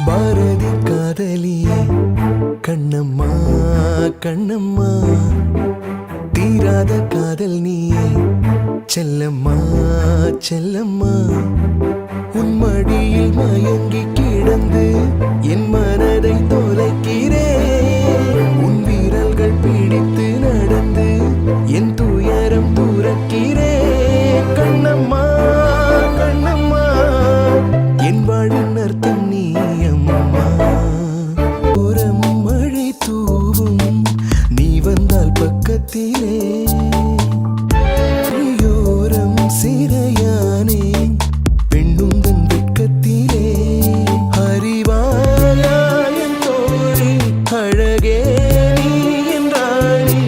பாரதி காதலியே கண்ணம்மா கண்ணம்மா, தீராத காதல் நீயே செல்லம்மா செல்லம்மா. உன் மடியில் மயங்கி கிடந்து என் மனதை தொலைக்கிறேன். உன் வீரல்கள் பிடித்து நடந்து என் துயரம் துறக்கிறேன். கண்ணம்மா கண்ணம்மா, என் வாழ்வின் அர்த்தம் நீ அம்மா. புறம் மழை தூவும் நீ வந்தால் பக்கத்திலே, யோரம் சிறையானே பெண்ணுந்தன் வெட்கத்திலே. அறிவாயன் தோழி அழகே நீ என்றாணி,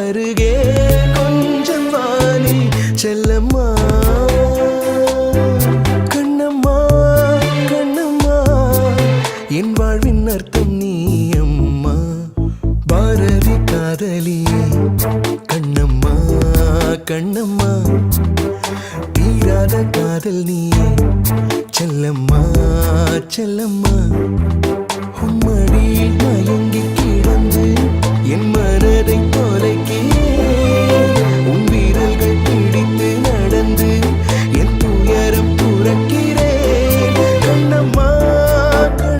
அருகே கொஞ்சம் வாணி செல்லம்மா. என் வாழ்வின் அர்த்தம் நீ அம்மா. பாரதி காதலியே கண்ணம்மா கண்ணம்மா, தீராத காதல் நீயே செல்லம்மா செல்லம்மா. உம்மடி